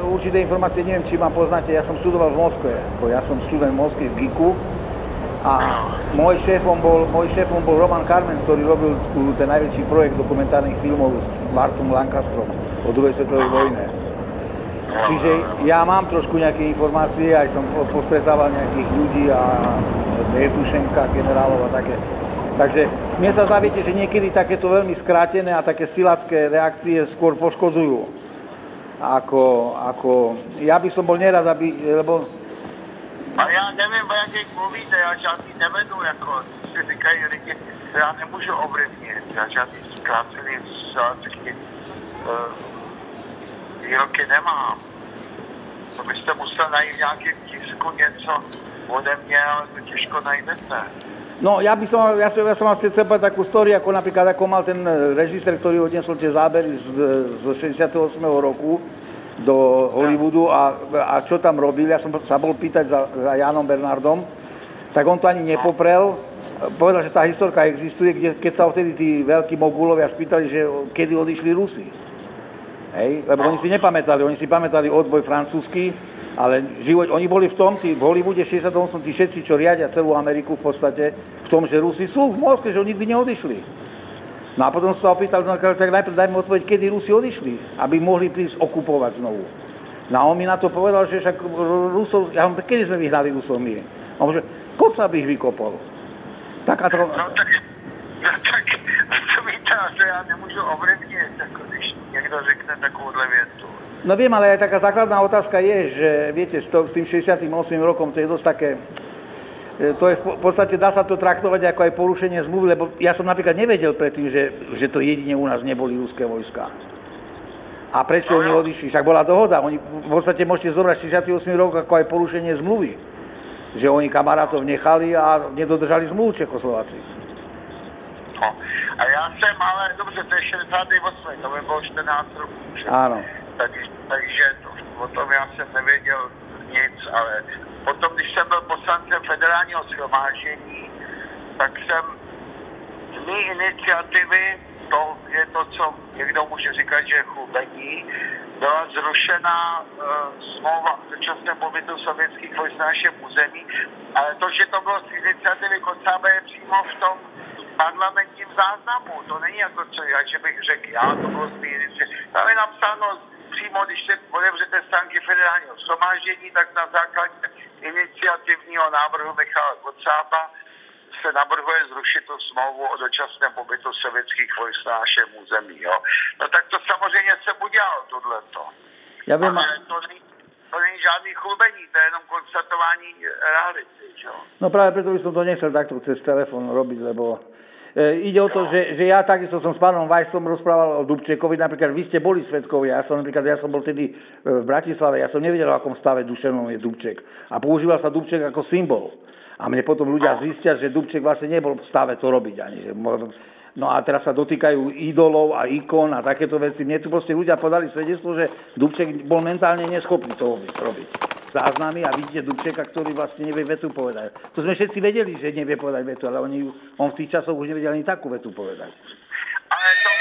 určité informácie, neviem, či ma poznáte, ja som študoval v Moskve, ja som študent v Moskve v GIKu a môj šéfom bol Roman Karmen, ktorý robil ten najväčší projekt dokumentárnych filmov s Bartom Lancastrom o druhej svetovej vojne. Čiže ja mám trošku nejaké informácie, aj som postretával nejakých ľudí a Evtušenka, generálov a také. Takže mne sa zdá, viete, že niekedy takéto veľmi skrátené a také silacké reakcie skôr poškodzujú. Ja by som bol nerad, lebo... A já nevím, o jakých mluvíte, já žádný nevedu, jako si říkají lidi, já nemůžu ovlivnit, já žádný zkrácený silacký výroky nemám. To byste musel najít v nějakém tisku něco ode mě, ale to těžko najdete. No, ja som vám chcel povedať takú históriu, ako napríklad, ako mal ten režisér, ktorý odnesol tie zábery z 68. roku do Hollywoodu a čo tam robil. Ja som sa bol pýtať za Jánom Bernardom, tak on to ani nepoprel. Povedal, že tá historka existuje, keď sa vtedy tí veľkí mogulovia spýtali, že kedy odišli Rusi. Hej? Lebo oni si nepamätali, oni si pamätali odboj francúzsky, ale oni boli v tom, v Hollywoode 68, tí všetci, čo riadia celú Ameriku v podstate, v tom, že Rusi sú v Moskve, že oni nikdy neodišli. No a potom sa opýtal, tak najprv dajme odpoveď, kedy Rusi odišli, aby mohli prísť okupovať znovu. No a on mi na to povedal, že však Rusov, kedy sme vyhnali Rusov my? On že Kocáb ich vykopol. No tak to víte, že ja nemôžu ovlivniť, když niekto řekne takúhle vietu. No viem, ale aj taká základná otázka je, že viete, s tým 68. rokom to je dosť také, to je v podstate, dá sa to traktovať ako aj porušenie zmluvy, lebo ja som napríklad nevedel predtým, že to jedine u nás neboli ruské vojska. A prečo oni odišli? Však bola dohoda, oni v podstate môžete zobrať 68. rok ako aj porušenie zmluvy. Že oni kamarátov nechali a nedodržali zmluvu Čechoslováci. No, a ja som, ale dobře, to je 68, to by bolo 14 rokov. Áno. Takže o tom já jsem nevěděl nic, ale potom, když jsem byl poslancem federálního shromáždění, tak jsem z mé iniciativy, to je to, co někdo může říkat, že je chlubení, byla zrušena smlouva o dočasném pobytu sovětských vojsk na našem území, ale to, že to bylo z iniciativy Kocába, je přímo v tom parlamentním záznamu. To není jako co, že bych řekl, já to bylo z mé iniciativy. Tam je napsáno přímo, když se otevřete stránky federálního shromáždění, tak na základě iniciativního návrhu Michala Kocába se navrhuje zrušit tu smlouvu o dočasném pobytu sovětských vojsk na našem území. Jo. No tak to samozřejmě jsem udělal, tohleto. Ja viem, ale to není žádný chlubení, to je jenom konstatování reality. Jo. No práve preto by som to nechcel takto cez telefón robiť, lebo ide o to, že ja takisto som s pánom Vajsom rozprával o Dubčekovi, napríklad vy ste boli svedkovia, ja som bol tedy v Bratislave, ja som nevedel, v akom stave duševnom je Dubček. A používal sa Dubček ako symbol. A mne potom ľudia zistia, že Dubček vlastne nebol v stave to robiť ani. No a teraz sa dotýkajú idolov a ikon a takéto veci. Mne tu proste ľudia podali svedectvo, že Dubček bol mentálne neschopný toho robiť. Záznamy a vidíte Dubčeka, ktorý vlastne nevie vetu povedať. To sme všetci vedeli, že nevie povedať vetu, ale on v tých časoch už nevedel ani takú vetu povedať. Ale to